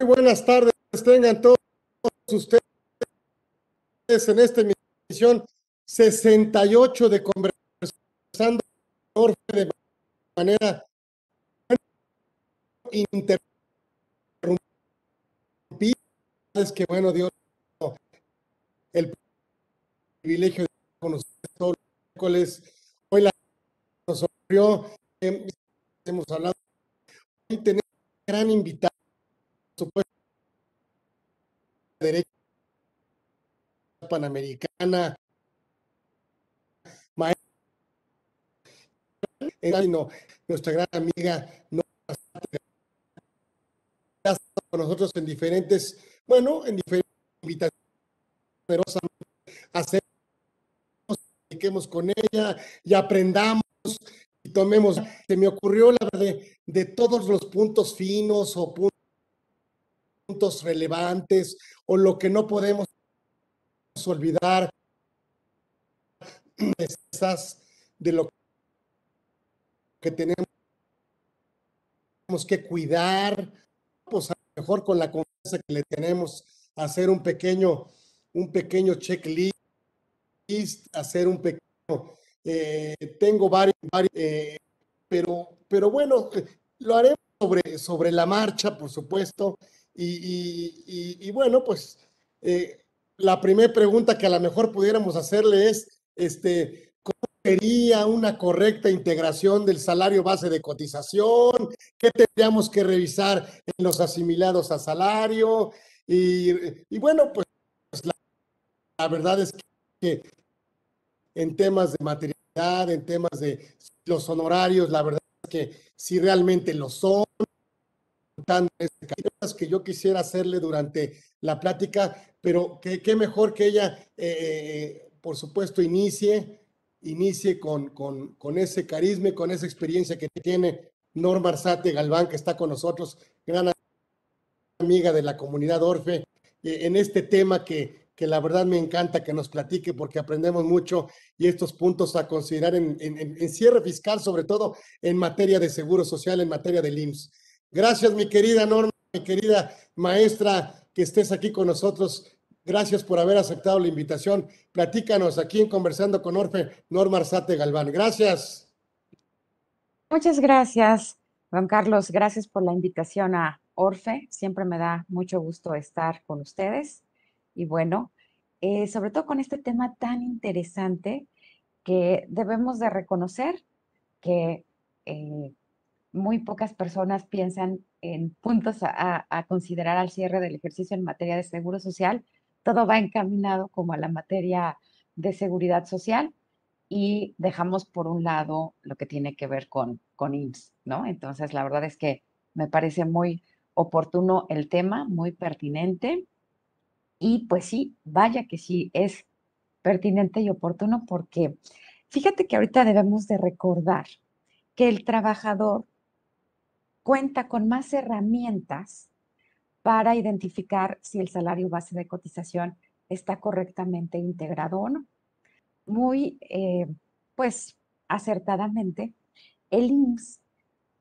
Muy buenas tardes, tengan todos ustedes en esta emisión 68 de Conversando de manera interrumpida. Es que bueno, Dios, el privilegio de conocer todos los miércoles. Hoy nos ocurrió, hemos hablado, hoy tenemos una gran invitada, por supuesto, de derecho panamericana, maestra, nuestra gran amiga, no está con nosotros en diferentes, bueno, en diferentes invitaciones, hacer, platiquemos con ella y aprendamos y tomemos. Se me ocurrió la de todos los puntos finos o puntos relevantes o lo que no podemos olvidar de lo que tenemos que cuidar, pues a lo mejor con la confianza que le tenemos, hacer un pequeño checklist, hacer un pequeño, tengo varios pero bueno, lo haremos sobre la marcha, por supuesto, y bueno, pues la primera pregunta que a lo mejor pudiéramos hacerle es, ¿cómo sería una correcta integración del salario base de cotización? ¿Qué tendríamos que revisar en los asimilados a salario? Y bueno, pues la verdad es que en temas de materialidad, en temas de los honorarios, la verdad es que si realmente lo son, que yo quisiera hacerle durante la plática, pero qué mejor que ella, por supuesto, inicie con ese carisma, con esa experiencia que tiene Norma Arzate Galván, que está con nosotros, gran amiga de la comunidad Orfe, en este tema que la verdad me encanta que nos platique porque aprendemos mucho y estos puntos a considerar en cierre fiscal, sobre todo en materia de seguro social, en materia del IMSS. Gracias, mi querida Norma, mi querida maestra, que estés aquí con nosotros. Gracias por haber aceptado la invitación. Platícanos aquí en Conversando con Orfe, Norma Arzate Galván. Gracias. Muchas gracias, Juan Carlos. Gracias por la invitación a Orfe. Siempre me da mucho gusto estar con ustedes. Y bueno, sobre todo con este tema tan interesante que debemos de reconocer que eh, muy pocas personas piensan en puntos a considerar al cierre del ejercicio en materia de seguro social. Todo va encaminado como a la materia de seguridad social y dejamos por un lado lo que tiene que ver con IMSS, ¿no? Entonces, la verdad es que me parece muy oportuno el tema, muy pertinente y pues sí, vaya que sí, es pertinente y oportuno porque fíjate que ahorita debemos de recordar que el trabajador cuenta con más herramientas para identificar si el salario base de cotización está correctamente integrado o no. Muy, pues, acertadamente, el IMSS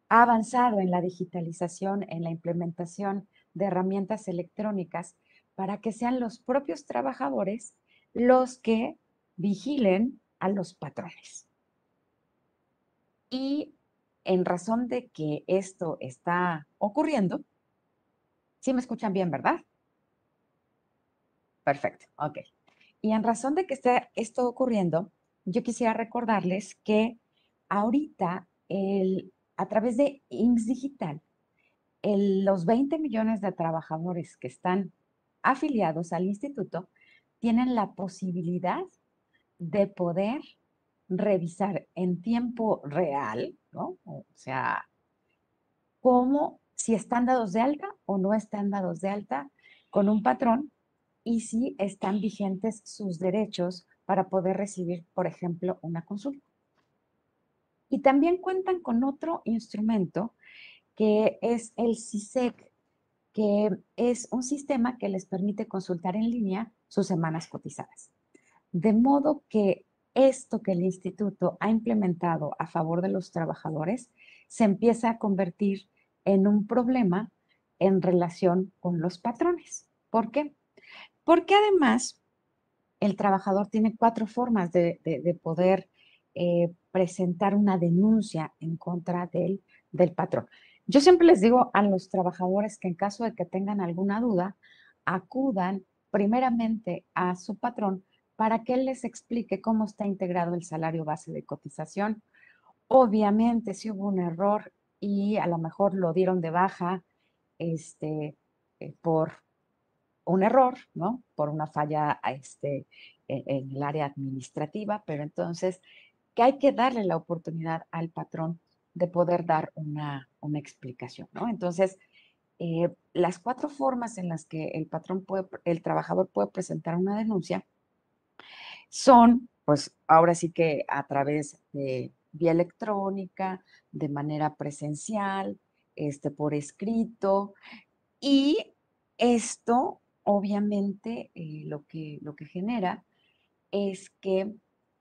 ha avanzado en la digitalización, en la implementación de herramientas electrónicas para que sean los propios trabajadores los que vigilen a los patrones. Y en razón de que esto está ocurriendo, ¿sí me escuchan bien, verdad? Perfecto, ok. Y en razón de que esté esto ocurriendo, yo quisiera recordarles que ahorita, a través de IMSS Digital, los 20 millones de trabajadores que están afiliados al instituto tienen la posibilidad de poder revisar en tiempo real, ¿no? O sea, cómo, si están dados de alta o no están dados de alta con un patrón y si están vigentes sus derechos para poder recibir, por ejemplo, una consulta. Y también cuentan con otro instrumento que es el CISEC, que es un sistema que les permite consultar en línea sus semanas cotizadas. De modo que esto que el instituto ha implementado a favor de los trabajadores se empieza a convertir en un problema en relación con los patrones. ¿Por qué? Porque además el trabajador tiene cuatro formas de poder presentar una denuncia en contra del patrón. Yo siempre les digo a los trabajadores que en caso de que tengan alguna duda, acudan primeramente a su patrón para que él les explique cómo está integrado el salario base de cotización. Obviamente, si hubo un error y a lo mejor lo dieron de baja por un error, ¿no? Por una falla en el área administrativa, pero entonces que hay que darle la oportunidad al patrón de poder dar una explicación, ¿no? Entonces, las cuatro formas en las que el trabajador puede presentar una denuncia son, pues ahora sí que a través de vía electrónica, de manera presencial, por escrito, y esto, obviamente, lo que genera es que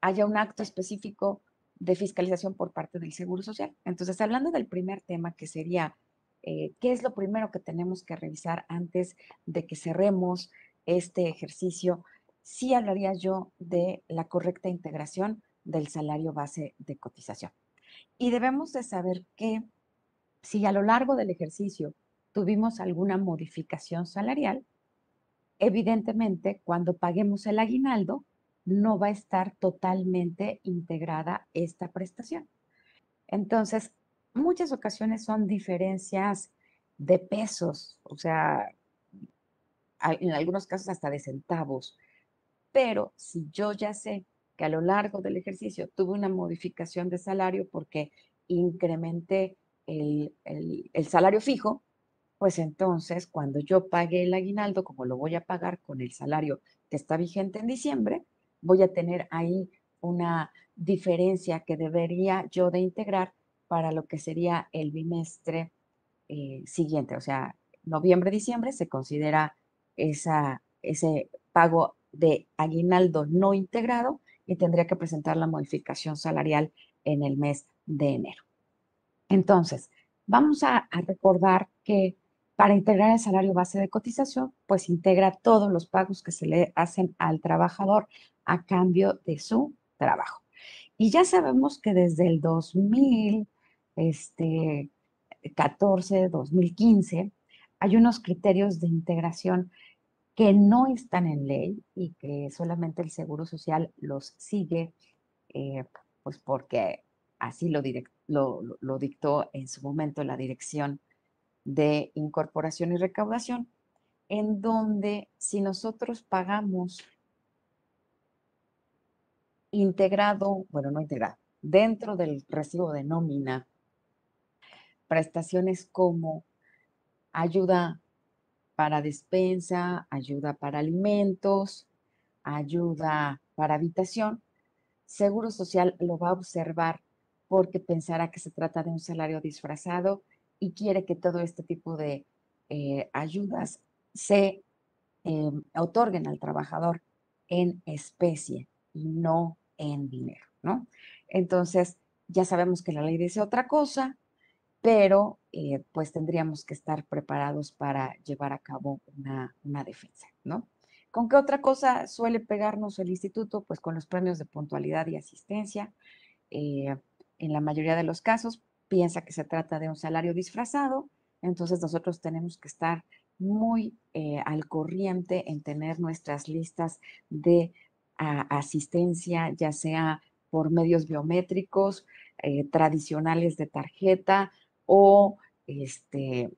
haya un acto específico de fiscalización por parte del Seguro Social. Entonces, hablando del primer tema, que sería, ¿qué es lo primero que tenemos que revisar antes de que cerremos este ejercicio? Sí hablaría yo de la correcta integración del salario base de cotización. Y debemos de saber que si a lo largo del ejercicio tuvimos alguna modificación salarial, evidentemente cuando paguemos el aguinaldo no va a estar totalmente integrada esta prestación. Entonces, muchas ocasiones son diferencias de pesos, o sea, en algunos casos hasta de centavos, pero si yo ya sé que a lo largo del ejercicio tuve una modificación de salario porque incrementé el salario fijo, pues entonces cuando yo pague el aguinaldo, como lo voy a pagar con el salario que está vigente en diciembre, voy a tener ahí una diferencia que debería yo de integrar para lo que sería el bimestre siguiente, o sea, noviembre, diciembre se considera ese pago de aguinaldo no integrado y tendría que presentar la modificación salarial en el mes de enero. Entonces, vamos a recordar que para integrar el salario base de cotización, pues integra todos los pagos que se le hacen al trabajador a cambio de su trabajo. Y ya sabemos que desde el 2014, 2015, hay unos criterios de integración que no están en ley y que solamente el Seguro Social los sigue, eh, pues porque así lo dictó en su momento la Dirección de Incorporación y Recaudación, en donde si nosotros pagamos integrado, bueno, no integrado, dentro del recibo de nómina, prestaciones como ayuda para despensa, ayuda para alimentos, ayuda para habitación, Seguro Social lo va a observar porque pensará que se trata de un salario disfrazado y quiere que todo este tipo de ayudas se otorguen al trabajador en especie y no en dinero, ¿no? Entonces, ya sabemos que la ley dice otra cosa, pero pues tendríamos que estar preparados para llevar a cabo una defensa, ¿no? ¿Con qué otra cosa suele pegarnos el instituto? Pues con los premios de puntualidad y asistencia. eh, en la mayoría de los casos piensa que se trata de un salario disfrazado, entonces nosotros tenemos que estar muy al corriente en tener nuestras listas de asistencia, ya sea por medios biométricos, tradicionales de tarjeta o de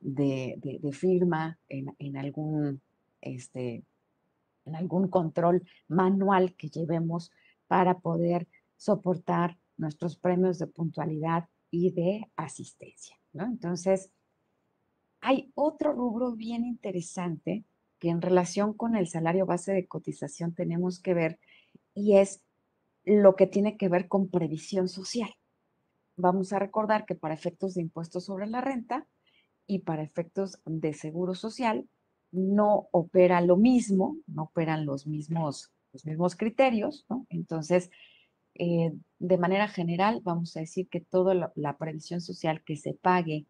firma este, en algún control manual que llevemos para poder soportar nuestros premios de puntualidad y de asistencia, ¿no? Entonces, hay otro rubro bien interesante que en relación con el salario base de cotización tenemos que ver y es lo que tiene que ver con previsión social. Vamos a recordar que para efectos de impuestos sobre la renta y para efectos de seguro social no opera lo mismo, no operan los mismos criterios, ¿no? Entonces, de manera general, vamos a decir que toda la previsión social que se pague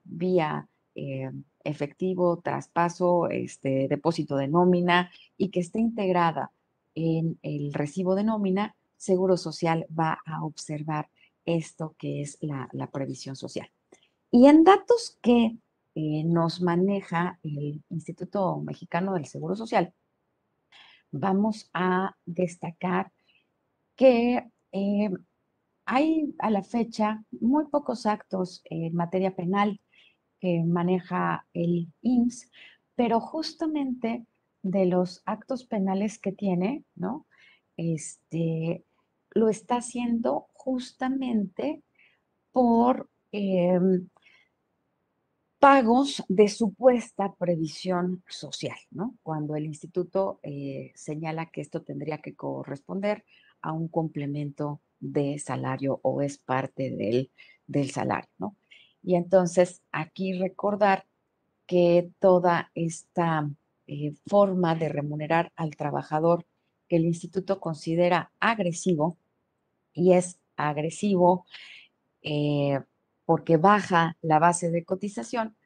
vía efectivo, traspaso, depósito de nómina y que esté integrada en el recibo de nómina, Seguro Social va a observar esto que es la previsión social. Y en datos que nos maneja el Instituto Mexicano del Seguro Social, vamos a destacar que hay a la fecha muy pocos actos en materia penal que maneja el IMSS, pero justamente de los actos penales que tiene, ¿no? Lo está haciendo justamente por pagos de supuesta previsión social, ¿no? Cuando el instituto señala que esto tendría que corresponder a un complemento de salario o es parte del salario, ¿no? Y entonces aquí recordar que toda esta forma de remunerar al trabajador que el instituto considera agresivo, y es agresivo eh, porque baja la base de cotización,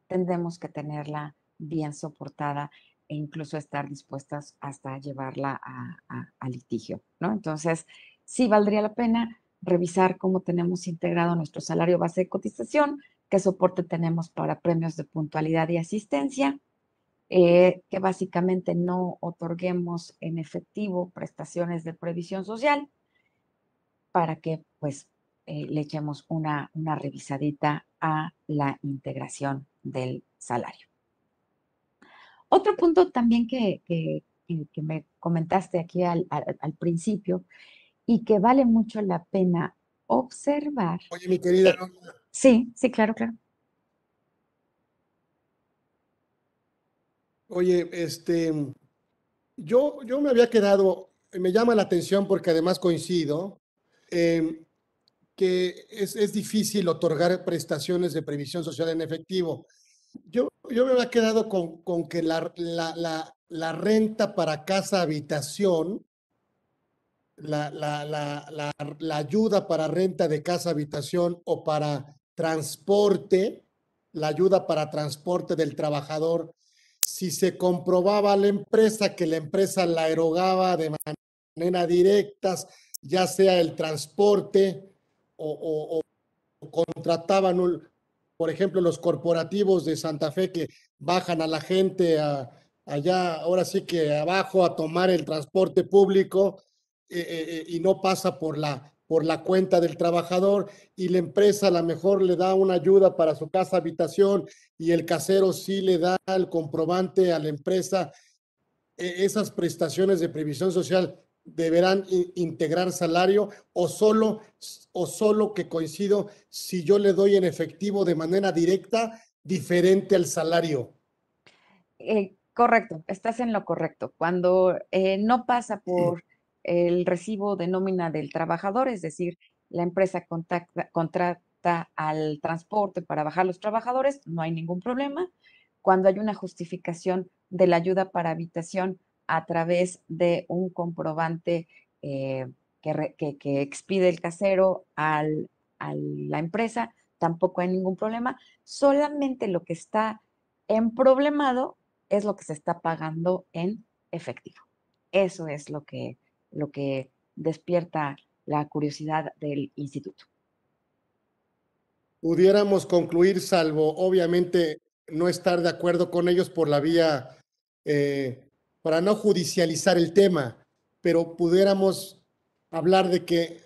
tendremos que tenerla bien soportada e incluso estar dispuestas hasta llevarla a litigio, ¿no? Entonces, sí valdría la pena revisar cómo tenemos integrado nuestro salario base de cotización, qué soporte tenemos para premios de puntualidad y asistencia, que básicamente no otorguemos en efectivo prestaciones de previsión social para que pues le echemos una revisadita a la integración del salario. Otro punto también que me comentaste aquí al principio y que vale mucho la pena observar. Oye, mi querida eh, Norma, sí, sí, claro, claro. oye, yo me había quedado, me llama la atención porque además coincido, eh, que es difícil otorgar prestaciones de previsión social en efectivo. Yo me había quedado con que la renta para casa habitación, la ayuda para renta de casa habitación o para transporte, la ayuda para transporte del trabajador, si se comprobaba a la empresa que la empresa la erogaba de manera directa, ya sea el transporte o contrataban, por ejemplo, los corporativos de Santa Fe que bajan a la gente allá, ahora sí que abajo a tomar el transporte público y no pasa por la cuenta del trabajador y la empresa a lo mejor le da una ayuda para su casa habitación y el casero sí le da el comprobante a la empresa. Esas prestaciones de previsión social deberán integrar salario o solo que coincido si yo le doy en efectivo de manera directa diferente al salario. Correcto, estás en lo correcto. Cuando no pasa por el recibo de nómina del trabajador, es decir, la empresa contrata al transporte para bajar los trabajadores, no hay ningún problema. Cuando hay una justificación de la ayuda para habitación a través de un comprobante que expide el casero a la empresa, tampoco hay ningún problema. Solamente lo que está en problemado es lo que se está pagando en efectivo. Eso es lo que despierta la curiosidad del instituto. Pudiéramos concluir, salvo obviamente no estar de acuerdo con ellos por la vía, eh, para no judicializar el tema, pero pudiéramos hablar de que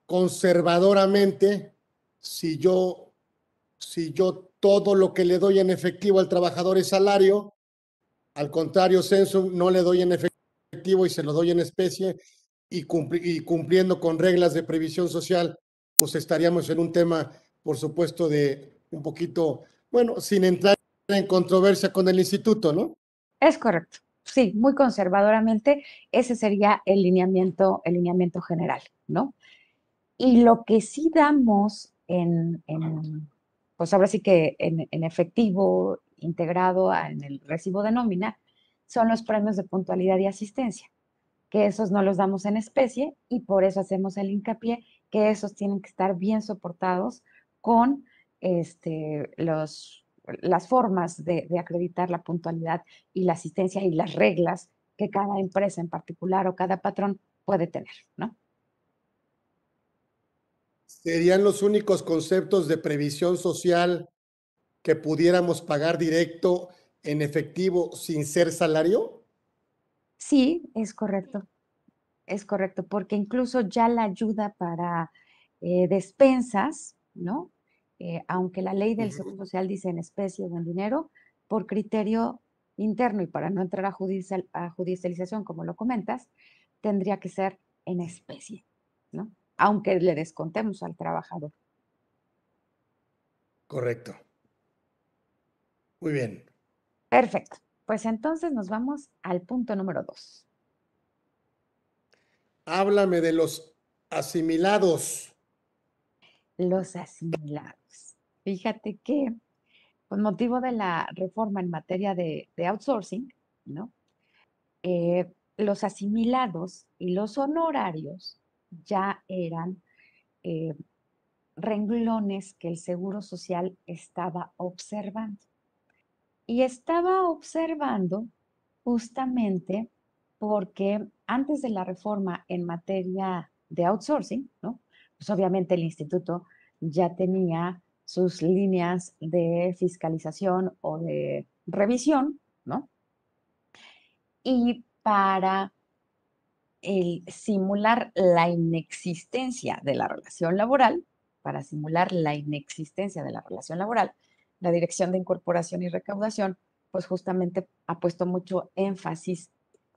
conservadoramente, si yo, si yo todo lo que le doy en efectivo al trabajador es salario, al contrario, censo, no le doy en efectivo y se lo doy en especie y cumpliendo con reglas de previsión social, pues estaríamos en un tema, por supuesto, de un poquito, bueno, sin entrar en controversia con el instituto, ¿no? Es correcto. Sí, muy conservadoramente, ese sería el lineamiento general, ¿no? Y lo que sí damos pues ahora sí que en efectivo integrado en el recibo de nómina, son los premios de puntualidad y asistencia, que esos no los damos en especie y por eso hacemos el hincapié que esos tienen que estar bien soportados con las formas de acreditar la puntualidad y la asistencia y las reglas que cada empresa en particular o cada patrón puede tener, ¿no? ¿Serían los únicos conceptos de previsión social que pudiéramos pagar directo en efectivo sin ser salario? Sí, es correcto, porque incluso ya la ayuda para despensas, ¿no? Aunque la ley del Seguro Ujú. Social dice en especie o en dinero, por criterio interno y para no entrar a judicialización, como lo comentas, tendría que ser en especie, ¿no? Aunque le descontemos al trabajador. Correcto. Muy bien. Perfecto. Pues entonces nos vamos al punto número 2. Háblame de los asimilados. Los asimilados. Fíjate que con motivo de la reforma en materia de outsourcing, ¿no? Los asimilados y los honorarios ya eran eh, renglones que el Seguro Social estaba observando. Y estaba observando justamente porque antes de la reforma en materia de outsourcing, ¿no? Pues obviamente el instituto ya tenía sus líneas de fiscalización o de revisión, ¿no? Y para el simular la inexistencia de la relación laboral, para simular la inexistencia de la relación laboral, la Dirección de Incorporación y Recaudación, pues justamente ha puesto mucho énfasis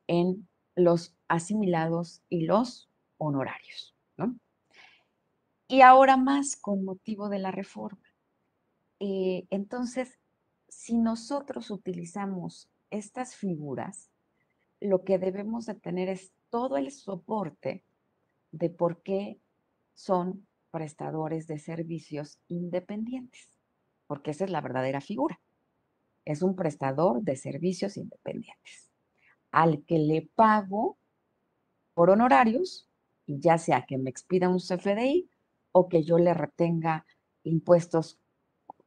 en los asimilados y los honorarios, ¿no? Y ahora más con motivo de la reforma. Entonces, si nosotros utilizamos estas figuras, lo que debemos de tener es todo el soporte de por qué son prestadores de servicios independientes, porque esa es la verdadera figura. Es un prestador de servicios independientes, al que le pago por honorarios, y ya sea que me expida un CFDI o que yo le retenga impuestos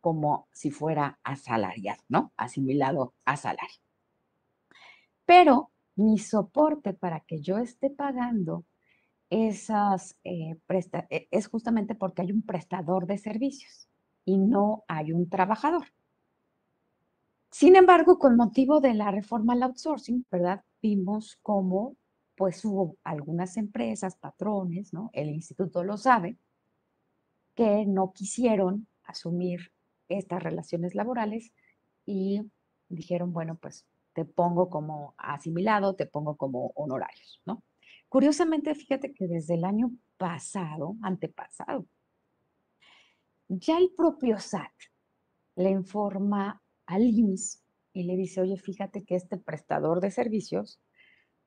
como si fuera asalariado, ¿no? Asimilado a salario. Pero mi soporte para que yo esté pagando es justamente porque hay un prestador de servicios y no hay un trabajador. Sin embargo, con motivo de la reforma al outsourcing, ¿verdad? Vimos cómo pues hubo algunas empresas, patrones, ¿no? El instituto lo sabe, que no quisieron asumir estas relaciones laborales y dijeron, bueno, pues te pongo como asimilado, te pongo como honorarios, ¿no? Curiosamente, fíjate que desde el año pasado, antepasado, ya el propio SAT le informa al IMSS y le dice, oye, fíjate que este prestador de servicios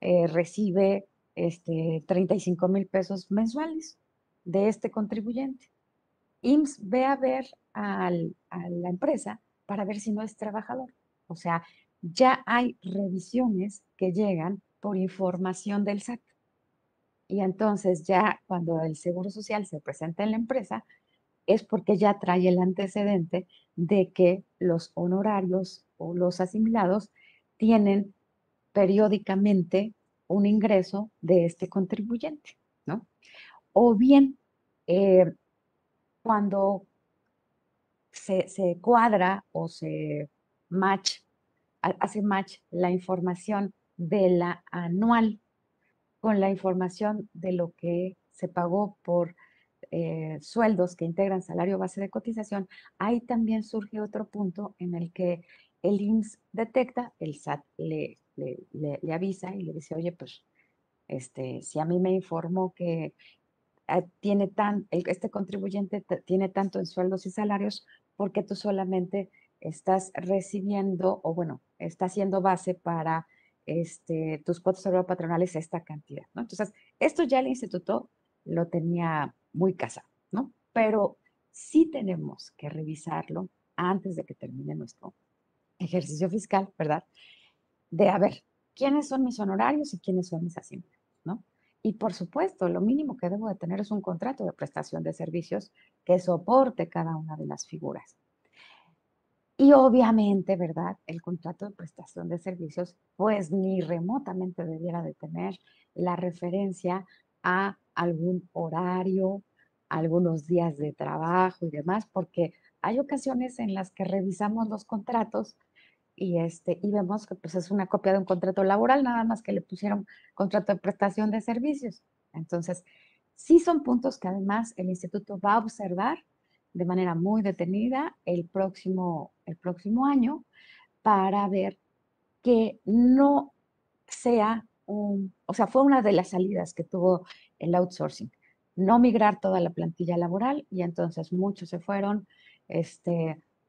recibe 35,000 pesos mensuales de este contribuyente. IMSS ve a ver a la empresa para ver si no es trabajador. O sea, ya hay revisiones que llegan por información del SAT. Y entonces ya cuando el Seguro Social se presenta en la empresa, es porque ya trae el antecedente de que los honorarios o los asimilados tienen periódicamente un ingreso de este contribuyente, ¿no? O bien, eh, cuando se cuadra o se match, hace match la información de la anual con la información de lo que se pagó por sueldos que integran salario base de cotización, ahí también surge otro punto en el que el IMSS detecta, el SAT le avisa y le dice, oye, pues si a mí me informó que este contribuyente tiene tanto en sueldos y salarios, porque tú solamente estás recibiendo, o bueno, está haciendo base para tus cuotas patronales esta cantidad, ¿no? Entonces, esto ya el instituto lo tenía muy casado, ¿no? Pero sí tenemos que revisarlo antes de que termine nuestro ejercicio fiscal, ¿verdad? De a ver, ¿quiénes son mis honorarios y quiénes son mis asignados, ¿no? Y por supuesto, lo mínimo que debo de tener es un contrato de prestación de servicios que soporte cada una de las figuras. Y obviamente, ¿verdad? El contrato de prestación de servicios, pues ni remotamente debiera de tener la referencia a algún horario, algunos días de trabajo y demás, porque hay ocasiones en las que revisamos los contratos y vemos que pues es una copia de un contrato laboral, nada más que le pusieron contrato de prestación de servicios. Entonces, sí son puntos que además el instituto va a observar de manera muy detenida el próximo año para ver que no sea o sea, fue una de las salidas que tuvo el outsourcing, no migrar toda la plantilla laboral y entonces muchos se fueron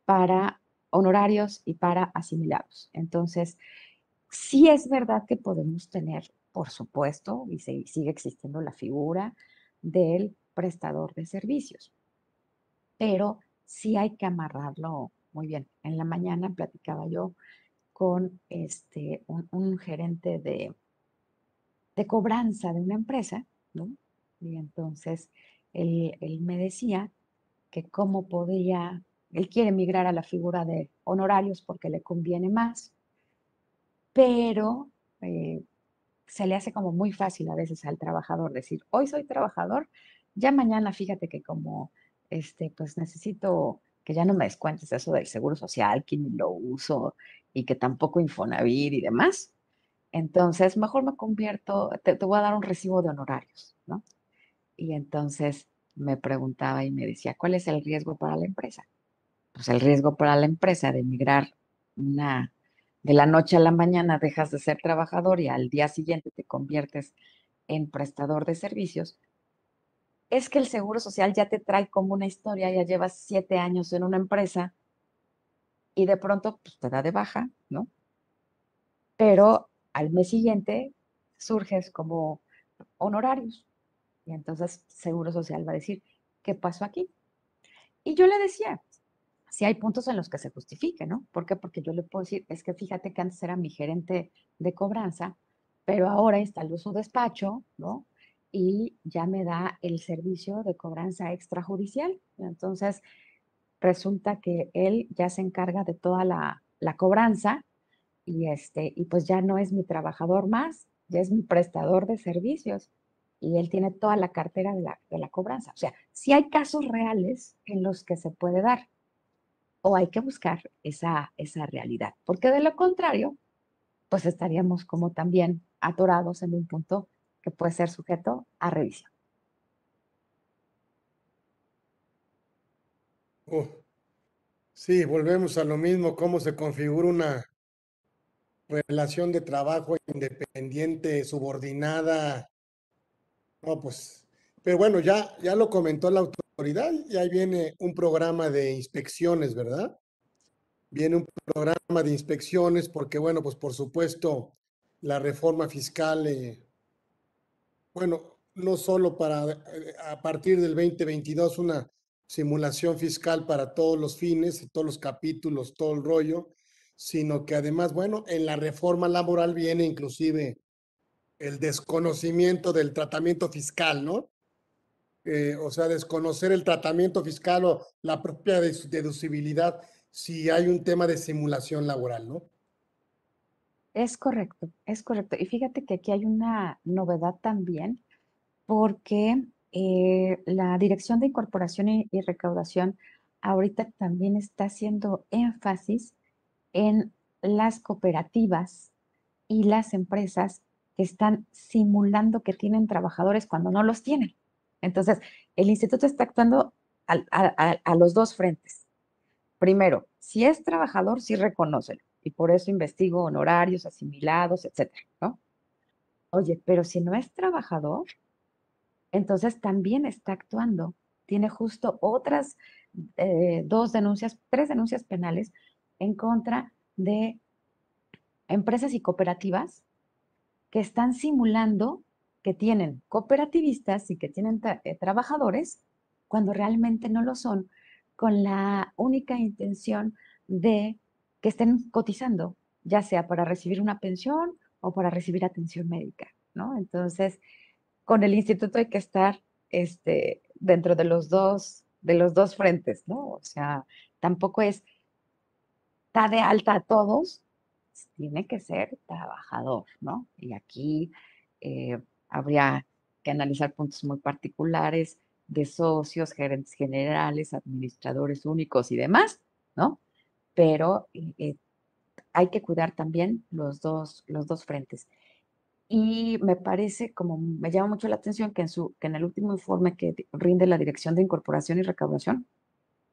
para honorarios y para asimilados. Entonces, sí es verdad que podemos tener, por supuesto, y sigue existiendo la figura del prestador de servicios, pero sí hay que amarrarlo muy bien. En la mañana platicaba yo con un gerente de cobranza de una empresa, ¿no? Y entonces él me decía que cómo podía, él quiere migrar a la figura de honorarios porque le conviene más, pero eh, se le hace como muy fácil a veces al trabajador decir, hoy soy trabajador, ya mañana fíjate que como, pues necesito que ya no me descuentes eso del seguro social, que ni lo uso y que tampoco Infonavit y demás. Entonces, mejor me convierto, te voy a dar un recibo de honorarios, ¿no? Y entonces me preguntaba y me decía, ¿cuál es el riesgo para la empresa? Pues el riesgo para la empresa de migrar una, de la noche a la mañana dejas de ser trabajador y al día siguiente te conviertes en prestador de servicios, es que el seguro social ya te trae como una historia, ya llevas 7 años en una empresa y de pronto pues, te da de baja, ¿no? Pero al mes siguiente surges como honorarios y entonces Seguro Social va a decir, ¿qué pasó aquí? Y yo le decía, si hay puntos en los que se justifique, ¿no? ¿Por qué? Porque yo le puedo decir, es que fíjate que antes era mi gerente de cobranza, pero ahora instaló su despacho, ¿no? Y ya me da el servicio de cobranza extrajudicial. Entonces, resulta que él ya se encarga de toda la cobranza y pues ya no es mi trabajador más, ya es mi prestador de servicios y él tiene toda la cartera de la cobranza. O sea, sí hay casos reales en los que se puede dar o hay que buscar esa realidad, porque de lo contrario, pues estaríamos como también atorados en un punto que puede ser sujeto a revisión. Uh, sí, volvemos a lo mismo, cómo se configura una relación de trabajo independiente, subordinada. No, pues, pero bueno, ya lo comentó la autoridad, y ahí viene un programa de inspecciones, ¿verdad? Viene un programa de inspecciones porque, bueno, pues por supuesto, la reforma fiscal, bueno, no solo para a partir del 2022 una simulación fiscal para todos los fines, todos los capítulos, todo el rollo, sino que además, bueno, en la reforma laboral viene inclusive el desconocimiento del tratamiento fiscal, ¿no? O sea, desconocer el tratamiento fiscal o la propia deducibilidad si hay un tema de simulación laboral, ¿no? Es correcto, es correcto. Y fíjate que aquí hay una novedad también, porque la Dirección de Incorporación y Recaudación ahorita también está haciendo énfasis en las cooperativas y las empresas que están simulando que tienen trabajadores cuando no los tienen. Entonces, el instituto está actuando a los dos frentes. Primero, si es trabajador, sí reconócelo. Y por eso investigo honorarios, asimilados, etcétera, ¿no? Oye, pero si no es trabajador, entonces también está actuando. Tiene justo otras tres denuncias penales en contra de empresas y cooperativas que están simulando que tienen cooperativistas y que tienen trabajadores cuando realmente no lo son, con la única intención de que estén cotizando, ya sea para recibir una pensión o para recibir atención médica, ¿no? Entonces, con el instituto hay que estar dentro de los dos frentes, ¿no? O sea, tampoco está de alta a todos, tiene que ser trabajador, ¿no? Y aquí eh, habría que analizar puntos muy particulares de socios, gerentes generales, administradores únicos y demás, ¿no? Pero hay que cuidar también los dos frentes. Y me parece, como me llama mucho la atención, que en el último informe que rinde la Dirección de Incorporación y Recaudación,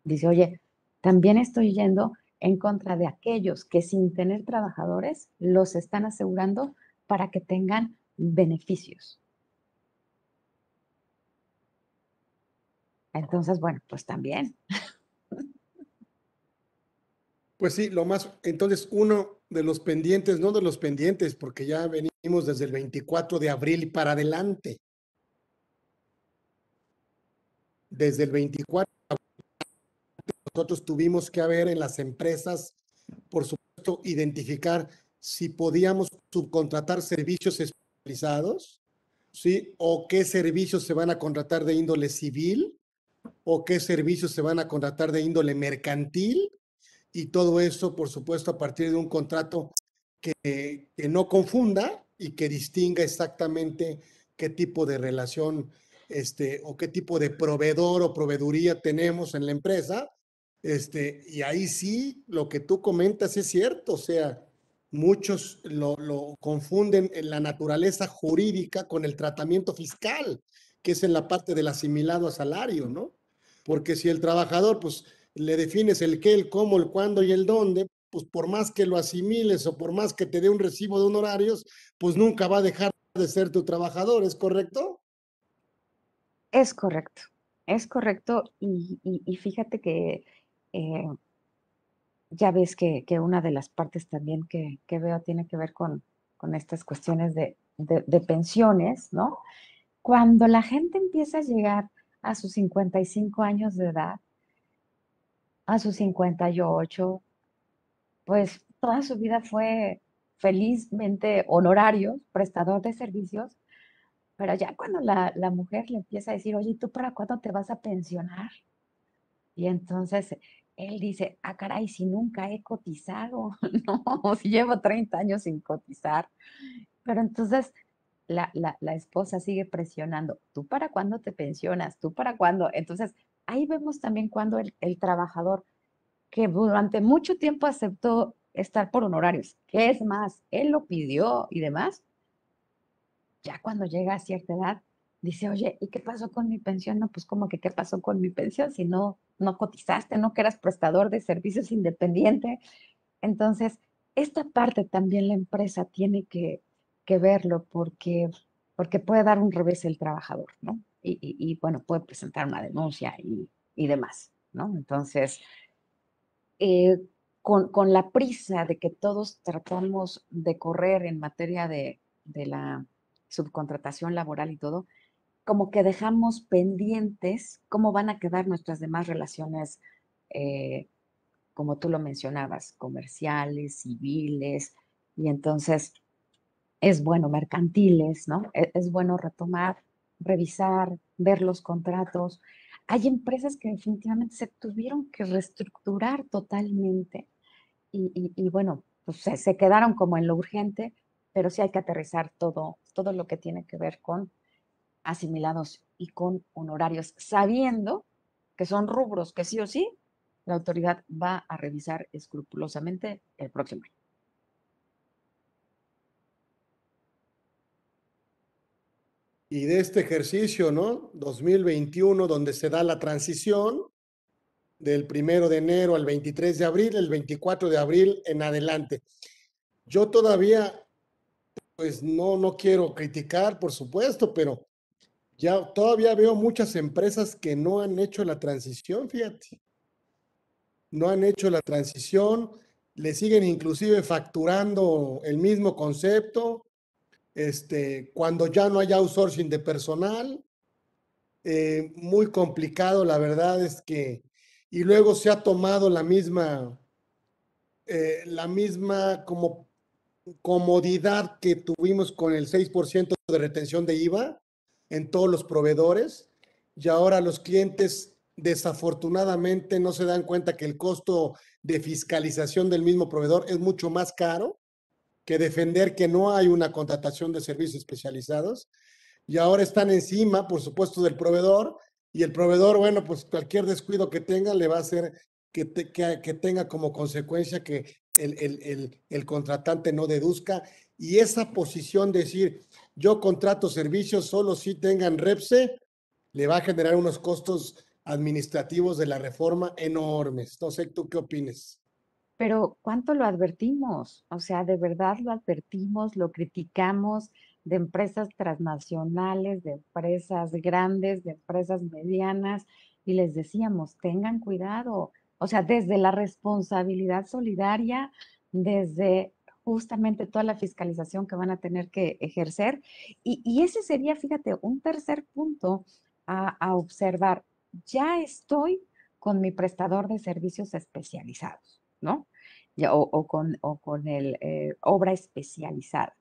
dice, oye, también estoy yendo en contra de aquellos que sin tener trabajadores los están asegurando para que tengan beneficios. Entonces, bueno, pues también. Pues sí, entonces uno de los pendientes, no de los pendientes, porque ya venimos desde el 24 de abril para adelante. Desde el 24 nosotros tuvimos que haber en las empresas, por supuesto, identificar si podíamos subcontratar servicios especializados, ¿sí? O qué servicios se van a contratar de índole civil, o qué servicios se van a contratar de índole mercantil, y todo eso, por supuesto, a partir de un contrato que no confunda y que distinga exactamente qué tipo de relación o qué tipo de proveedor o proveeduría tenemos en la empresa. Y ahí sí, lo que tú comentas es cierto, o sea, muchos lo confunden en la naturaleza jurídica con el tratamiento fiscal, que es en la parte del asimilado a salario, ¿no? Porque si el trabajador, pues, le defines el qué, el cómo, el cuándo y el dónde, pues por más que lo asimiles o por más que te dé un recibo de honorarios, pues nunca va a dejar de ser tu trabajador, ¿es correcto? Es correcto, es correcto. Y fíjate que eh, ya ves que una de las partes también que veo tiene que ver con estas cuestiones de pensiones, ¿no? Cuando la gente empieza a llegar a sus 55 años de edad, a sus 58, pues toda su vida fue felizmente honorario, prestador de servicios, pero ya cuando la mujer le empieza a decir, oye, ¿y tú para cuándo te vas a pensionar? Y entonces él dice, ah, caray, si nunca he cotizado, no, si llevo 30 años sin cotizar. Pero entonces la esposa sigue presionando, ¿tú para cuándo te pensionas? ¿Tú para cuándo? Entonces ahí vemos también cuando el trabajador que durante mucho tiempo aceptó estar por honorarios, que es más, él lo pidió y demás, ya cuando llega a cierta edad, dice, oye, ¿y qué pasó con mi pensión? No, pues como que qué pasó con mi pensión si no cotizaste, no que eras prestador de servicios independiente. Entonces, esta parte también la empresa tiene que verlo porque puede dar un revés el trabajador, ¿no? Bueno, puede presentar una denuncia y demás, ¿no? Entonces, eh, con la prisa de que todos tratamos de correr en materia de la subcontratación laboral y todo, como que dejamos pendientes cómo van a quedar nuestras demás relaciones, eh, como tú lo mencionabas, comerciales, civiles, y entonces es bueno, mercantiles, ¿no? Es bueno retomar, revisar, ver los contratos. Hay empresas que definitivamente se tuvieron que reestructurar totalmente y bueno, pues se quedaron como en lo urgente, pero sí hay que aterrizar todo lo que tiene que ver con asimilados y con honorarios, sabiendo que son rubros que sí o sí la autoridad va a revisar escrupulosamente el próximo año. Y de este ejercicio, ¿no? 2021, donde se da la transición del 1 de enero al 23 de abril, el 24 de abril en adelante. Yo todavía, pues no quiero criticar, por supuesto, pero ya todavía veo muchas empresas que no han hecho la transición, fíjate. No han hecho la transición, le siguen inclusive facturando el mismo concepto, cuando ya no hay outsourcing de personal, muy complicado, la verdad es que, y luego se ha tomado la misma como comodidad que tuvimos con el 6% de retención de IVA, en todos los proveedores y ahora los clientes desafortunadamente no se dan cuenta que el costo de fiscalización del mismo proveedor es mucho más caro que defender que no hay una contratación de servicios especializados y ahora están encima, por supuesto, del proveedor y el proveedor, bueno, pues cualquier descuido que tenga le va a hacer que tenga como consecuencia que el contratante no deduzca y esa posición de decir yo contrato servicios solo si tengan REPSE le va a generar unos costos administrativos de la reforma enormes. No sé, ¿tú qué opines? Pero ¿cuánto lo advertimos? O sea, de verdad lo advertimos, lo criticamos de empresas transnacionales, de empresas grandes, de empresas medianas, y les decíamos, tengan cuidado. O sea, desde la responsabilidad solidaria, desde justamente toda la fiscalización que van a tener que ejercer. Y ese sería, fíjate, un tercer punto a observar. Ya estoy con mi prestador de servicios especializados, ¿no? O con el obra especializada.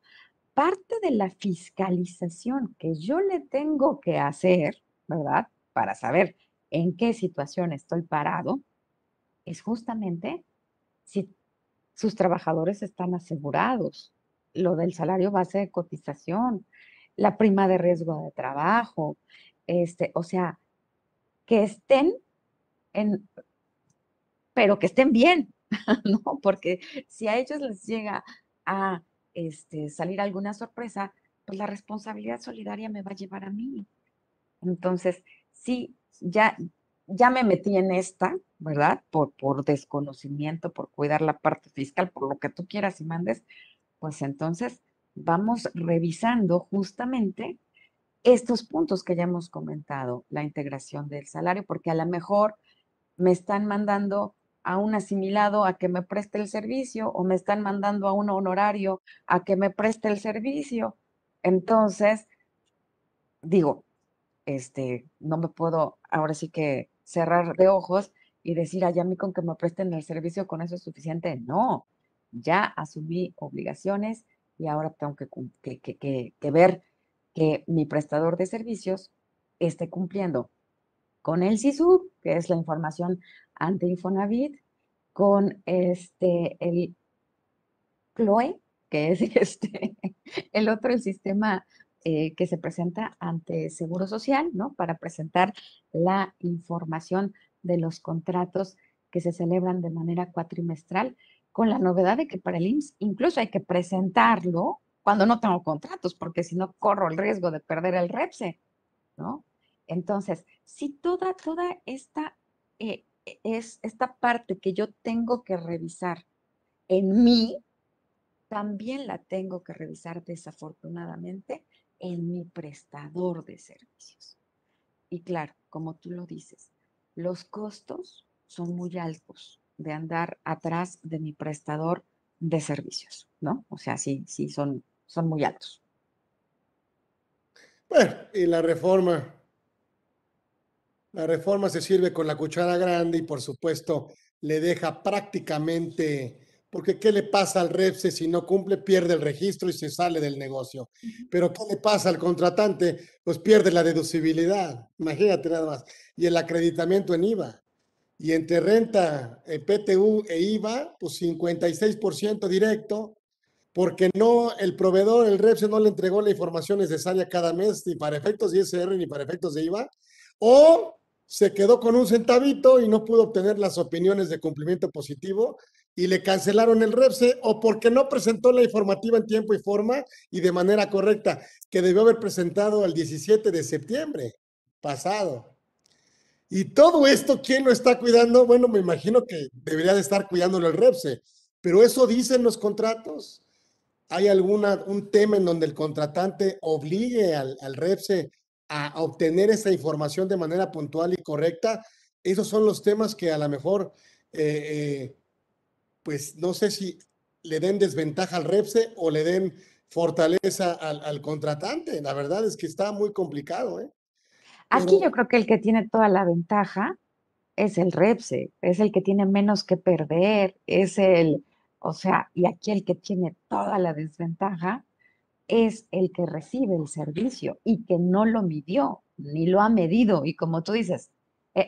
Parte de la fiscalización que yo le tengo que hacer, ¿verdad? Para saber en qué situación estoy parado, es justamente si sus trabajadores están asegurados, lo del salario base de cotización, la prima de riesgo de trabajo, o sea, que estén en, pero que estén bien, ¿no? Porque si a ellos les llega a salir alguna sorpresa, pues la responsabilidad solidaria me va a llevar a mí. Entonces, sí, ya me metí en esta, ¿verdad? Por desconocimiento, por cuidar la parte fiscal, por lo que tú quieras y mandes, pues entonces vamos revisando justamente estos puntos que ya hemos comentado, la integración del salario, porque a lo mejor me están mandando a un asimilado a que me preste el servicio o me están mandando a un honorario a que me preste el servicio. Entonces, digo, no me puedo ahora sí que cerrar de ojos y decir, ay, a mí con que me presten el servicio, con eso es suficiente. No, ya asumí obligaciones y ahora tengo que ver que mi prestador de servicios esté cumpliendo con el SISU, que es la información ante Infonavit, con el CLOE, que es el otro, el sistema que se presenta ante Seguro Social, ¿no? Para presentar la información de los contratos que se celebran de manera cuatrimestral, con la novedad de que para el IMSS incluso hay que presentarlo cuando no tengo contratos, porque si no corro el riesgo de perder el REPSE, ¿no? Entonces, si toda esta es esta parte que yo tengo que revisar en mí, también la tengo que revisar desafortunadamente en mi prestador de servicios. Y claro, como tú lo dices, los costos son muy altos de andar atrás de mi prestador de servicios, ¿no? O sea, sí, sí, son muy altos. Bueno, y la reforma se sirve con la cuchara grande y por supuesto le deja prácticamente, porque ¿qué le pasa al REPSE si no cumple? Pierde el registro y se sale del negocio. Pero ¿qué le pasa al contratante? Pues pierde la deducibilidad, imagínate nada más, y el acreditamiento en IVA. Y entre renta, PTU e IVA, pues 56% directo, porque no, el proveedor, el REPSE no le entregó la información necesaria cada mes, ni para efectos de ISR ni para efectos de IVA, o se quedó con un centavito y no pudo obtener las opiniones de cumplimiento positivo y le cancelaron el REPSE, o porque no presentó la informativa en tiempo y forma y de manera correcta, que debió haber presentado el 17 de septiembre pasado. Y todo esto, ¿quién lo está cuidando? Bueno, me imagino que debería de estar cuidándolo el REPSE, pero eso dicen los contratos. ¿Hay un tema en donde el contratante obligue al REPSE a obtener esa información de manera puntual y correcta? Esos son los temas que a lo mejor, eh, pues no sé si le den desventaja al REPSE o le den fortaleza al contratante. La verdad es que está muy complicado, ¿eh? Aquí yo Pero, creo que el que tiene toda la ventaja es el Repse, es el que tiene menos que perder, o sea, y aquí el que tiene toda la desventaja es el que recibe el servicio y que no lo midió, ni lo ha medido. Y como tú dices,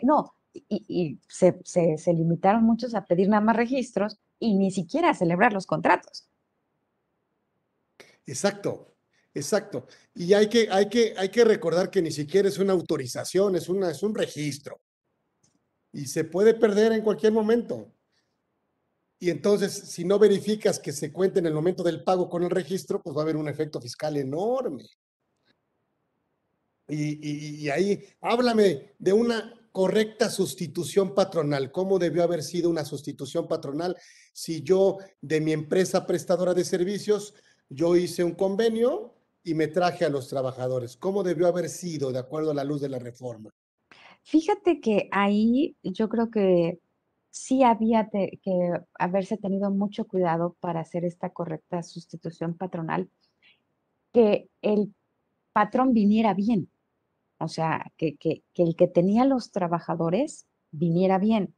no, y se limitaron muchos a pedir nada más registros y ni siquiera a celebrar los contratos. Exacto, exacto. Y hay que recordar que ni siquiera es una autorización, es un registro. Y se puede perder en cualquier momento. Y entonces, si no verificas que se cuente en el momento del pago con el registro, pues va a haber un efecto fiscal enorme. Y ahí, háblame de una correcta sustitución patronal. ¿Cómo debió haber sido una sustitución patronal si yo, de mi empresa prestadora de servicios, yo hice un convenio y me traje a los trabajadores? ¿Cómo debió haber sido de acuerdo a la luz de la reforma? Fíjate que ahí yo creo que sí había que haberse tenido mucho cuidado para hacer esta correcta sustitución patronal, que el patrón viniera bien, o sea, que el que tenía los trabajadores viniera bien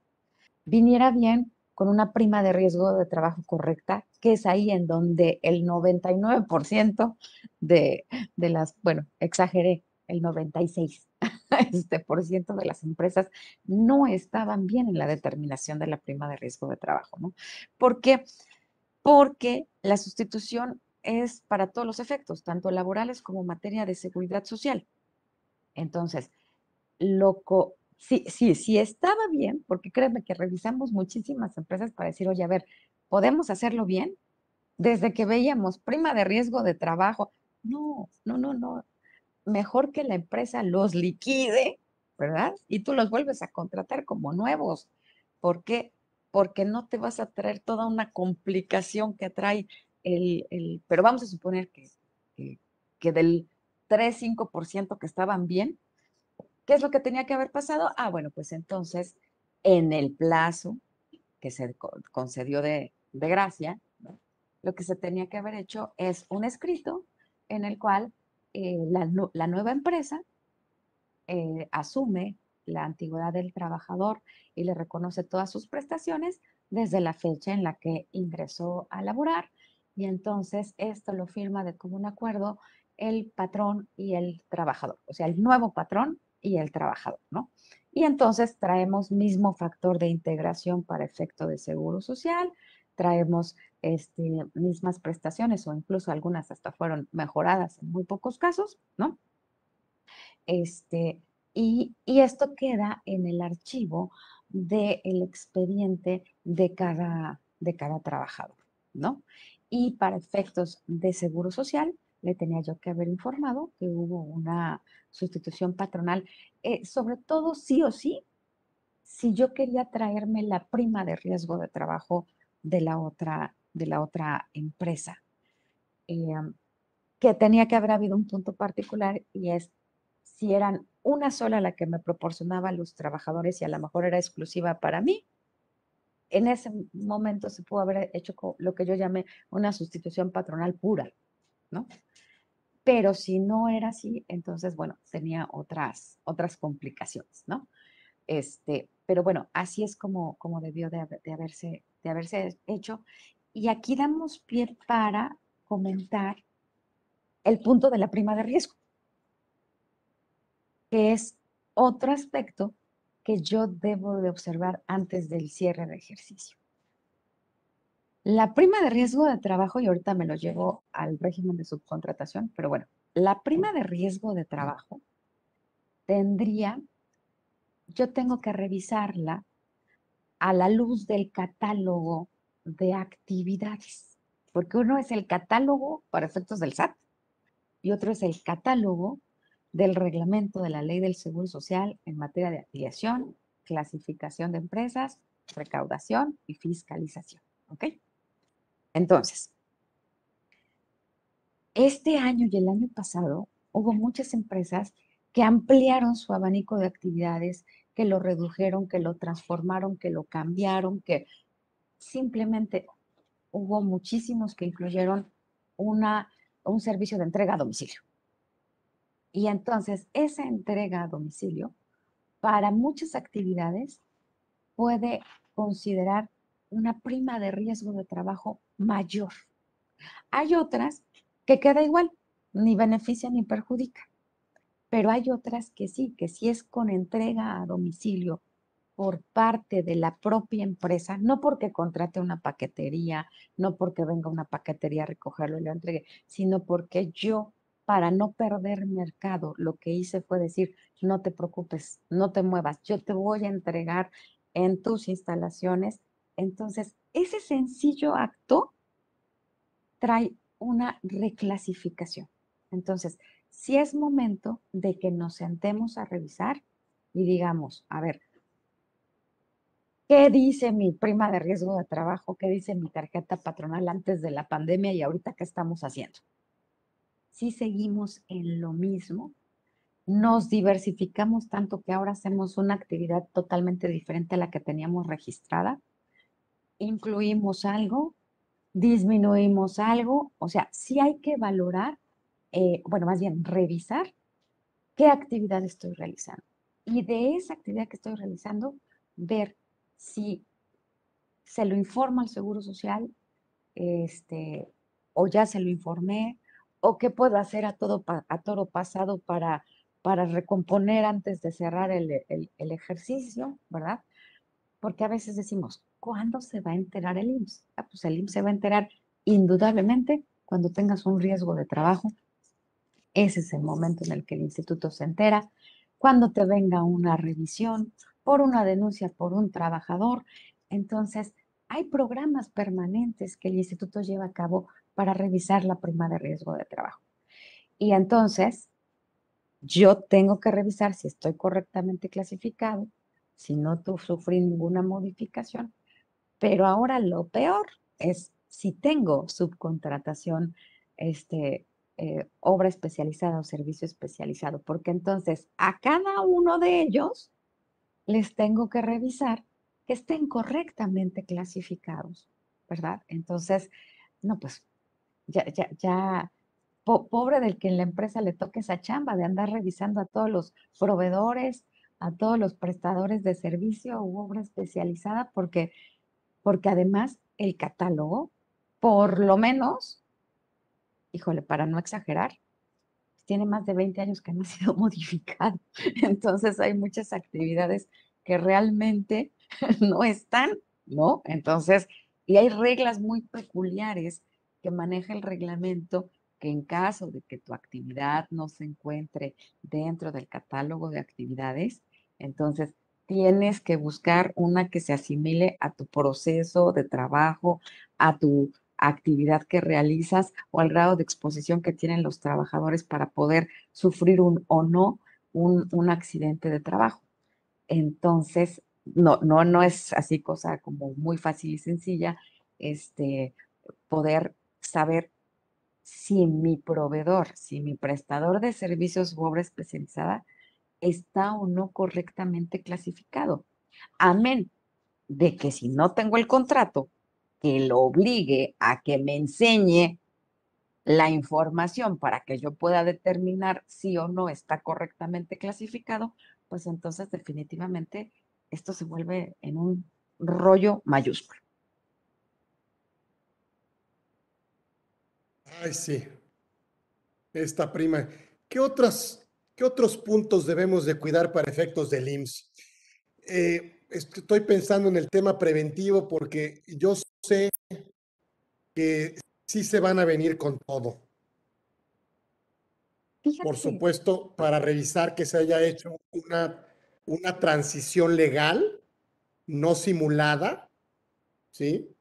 con una prima de riesgo de trabajo correcta, que es ahí en donde el 99% de las, bueno, exageré, el 96 por ciento de las empresas no estaban bien en la determinación de la prima de riesgo de trabajo, ¿no? ¿Por qué? Porque la sustitución es para todos los efectos, tanto laborales como materia de seguridad social. Entonces, sí estaba bien, porque créeme que revisamos muchísimas empresas para decir, oye, a ver, ¿podemos hacerlo bien? Desde que veíamos prima de riesgo de trabajo. No, no, no, no. Mejor que la empresa los liquide, ¿verdad? Y tú los vuelves a contratar como nuevos. ¿Por qué? Porque no te vas a traer toda una complicación que trae pero vamos a suponer que, que del 3-5% que estaban bien, ¿qué es lo que tenía que haber pasado? Ah, bueno, pues entonces, en el plazo que se concedió de gracia, ¿no? Lo que se tenía que haber hecho es un escrito en el cual la nueva empresa asume la antigüedad del trabajador y le reconoce todas sus prestaciones desde la fecha en la que ingresó a laborar. Y entonces esto lo firma de común acuerdo el patrón y el trabajador, o sea, el nuevo patrón y el trabajador, ¿no? Y entonces traemos mismo factor de integración para efecto de seguro social, traemos mismas prestaciones o incluso algunas hasta fueron mejoradas en muy pocos casos, ¿no? Este, y esto queda en el archivo del expediente de cada trabajador, ¿no? Y para efectos de seguro social, le tenía yo que haber informado que hubo una sustitución patronal, sobre todo sí o sí, si yo quería traerme la prima de riesgo de trabajo de la otra empresa. Eh, que tenía que haber habido un punto particular y es si eran una sola la que me proporcionaba a los trabajadores y a lo mejor era exclusiva para mí, en ese momento se pudo haber hecho lo que yo llamé una sustitución patronal pura, ¿no? Pero si no era así, entonces, bueno, tenía otras complicaciones, ¿no? Pero bueno, así es como debió de haberse hecho. Y aquí damos pie para comentar el punto de la prima de riesgo, que es otro aspecto que yo debo de observar antes del cierre de ejercicio. La prima de riesgo de trabajo, y ahorita me lo llevo al régimen de subcontratación, pero bueno, la prima de riesgo de trabajo yo tengo que revisarla a la luz del catálogo de actividades, porque uno es el catálogo para efectos del SAT y otro es el catálogo del reglamento de la Ley del Seguro Social en materia de afiliación, clasificación de empresas, recaudación y fiscalización. ¿Ok? Entonces, este año y el año pasado hubo muchas empresas que ampliaron su abanico de actividades, que lo redujeron, que lo transformaron, que lo cambiaron, que simplemente hubo muchísimos que incluyeron un servicio de entrega a domicilio. Y entonces esa entrega a domicilio para muchas actividades puede considerar una prima de riesgo de trabajo mayor. Hay otras que queda igual, ni beneficia ni perjudica. Pero hay otras que sí es con entrega a domicilio por parte de la propia empresa, no porque contrate una paquetería, no porque venga una paquetería a recogerlo y lo entregue, sino porque yo, para no perder mercado, lo que hice fue decir, no te preocupes, no te muevas, yo te voy a entregar en tus instalaciones. Entonces, ese sencillo acto trae una reclasificación. Entonces, si es momento de que nos sentemos a revisar y digamos, a ver, ¿qué dice mi prima de riesgo de trabajo? ¿Qué dice mi tarjeta patronal antes de la pandemia y ahorita qué estamos haciendo? Si seguimos en lo mismo, nos diversificamos tanto que ahora hacemos una actividad totalmente diferente a la que teníamos registrada, incluimos algo, disminuimos algo, o sea, sí hay que valorar, bueno, más bien revisar qué actividad estoy realizando. Y de esa actividad que estoy realizando, ver si se lo informa al Seguro Social, este, o ya se lo informé, o qué puedo hacer a toro pasado para recomponer antes de cerrar el ejercicio, ¿verdad? Porque a veces decimos, ¿cuándo se va a enterar el IMSS? Ah, pues el IMSS se va a enterar indudablemente cuando tengas un riesgo de trabajo. Ese es el momento en el que el instituto se entera. Cuando te venga una revisión por una denuncia por un trabajador. Entonces, hay programas permanentes que el instituto lleva a cabo para revisar la prima de riesgo de trabajo. Y entonces, yo tengo que revisar si estoy correctamente clasificado, si no sufrí ninguna modificación. Pero ahora lo peor es si tengo subcontratación, obra especializada o servicio especializado, porque entonces a cada uno de ellos les tengo que revisar que estén correctamente clasificados, ¿verdad? Entonces, no, pues ya, pobre del que en la empresa le toque esa chamba de andar revisando a todos los proveedores, a todos los prestadores de servicio u obra especializada, porque además el catálogo, por lo menos, híjole, para no exagerar, tiene más de 20 años que no ha sido modificado. Entonces hay muchas actividades que realmente no están, ¿no? Entonces, y hay reglas muy peculiares que maneja el reglamento que en caso de que tu actividad no se encuentre dentro del catálogo de actividades, entonces tienes que buscar una que se asimile a tu proceso de trabajo, a tu actividad que realizas o al grado de exposición que tienen los trabajadores para poder sufrir o no un accidente de trabajo. Entonces, no es así cosa como muy fácil y sencilla, este, poder saber si mi proveedor, si mi prestador de servicios u obra especializada está o no correctamente clasificado. Amén de que si no tengo el contrato que lo obligue a que me enseñe la información para que yo pueda determinar si o no está correctamente clasificado, pues entonces definitivamente esto se vuelve en un rollo mayúsculo. Ay, sí, esta prima. ¿Qué qué otros puntos debemos de cuidar para efectos del IMSS? Estoy pensando en el tema preventivo porque yo sé que sí se van a venir con todo. Por Fíjate, supuesto, para revisar que se haya hecho una transición legal, no simulada, ¿sí?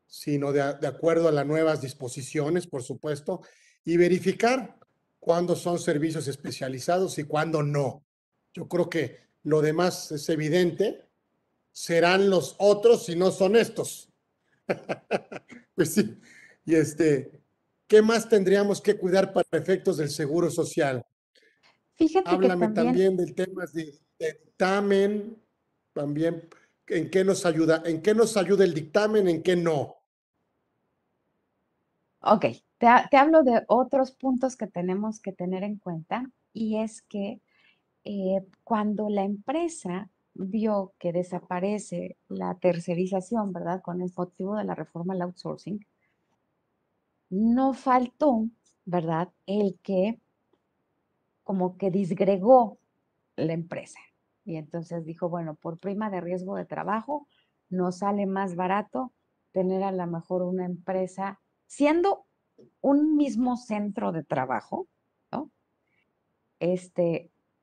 Sino de acuerdo a las nuevas disposiciones, por supuesto, y verificar cuándo son servicios especializados y cuándo no. Yo creo que lo demás es evidente, serán los otros si no son estos. Pues sí, y ¿qué más tendríamos que cuidar para efectos del seguro social? fíjate que Háblame también, también del tema de dictamen, también en qué nos ayuda, en qué nos ayuda el dictamen, en qué no. ok, te hablo de otros puntos que tenemos que tener en cuenta y es que cuando la empresa vio que desaparece la tercerización, ¿verdad? Con el motivo de la reforma al outsourcing, no faltó, ¿verdad? El que como que disgregó la empresa. Y entonces dijo, bueno, por prima de riesgo de trabajo, nos sale más barato tener a lo mejor una empresa, siendo un mismo centro de trabajo, ¿no?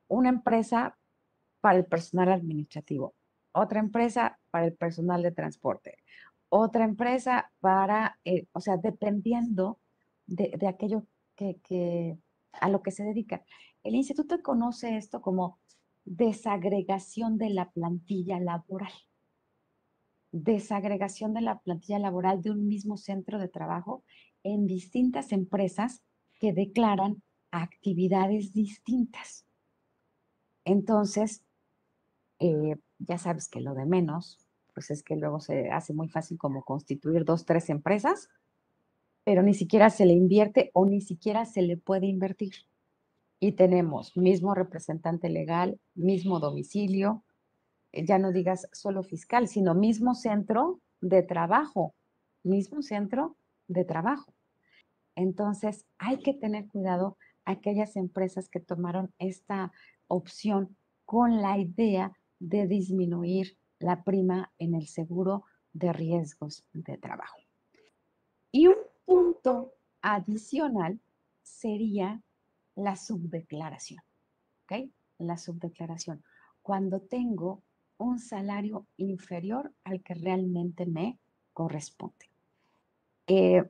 Una empresa para el personal administrativo, otra empresa para el personal de transporte, otra empresa para, o sea, dependiendo de aquello a lo que se dedica. El instituto conoce esto como desagregación de la plantilla laboral. Desagregación de la plantilla laboral de un mismo centro de trabajo en distintas empresas que declaran actividades distintas. Entonces, ya sabes que lo de menos, pues es que luego se hace muy fácil como constituir dos, tres empresas, pero ni siquiera se le invierte o ni siquiera se le puede invertir. Y tenemos mismo representante legal, mismo domicilio, ya no digas solo fiscal, sino mismo centro de trabajo. Entonces, hay que tener cuidado aquellas empresas que tomaron esta opción con la idea de disminuir la prima en el seguro de riesgos de trabajo. Y un punto adicional sería la subdeclaración, ¿ok? La subdeclaración. Cuando tengo un salario inferior al que realmente me corresponde. Eh,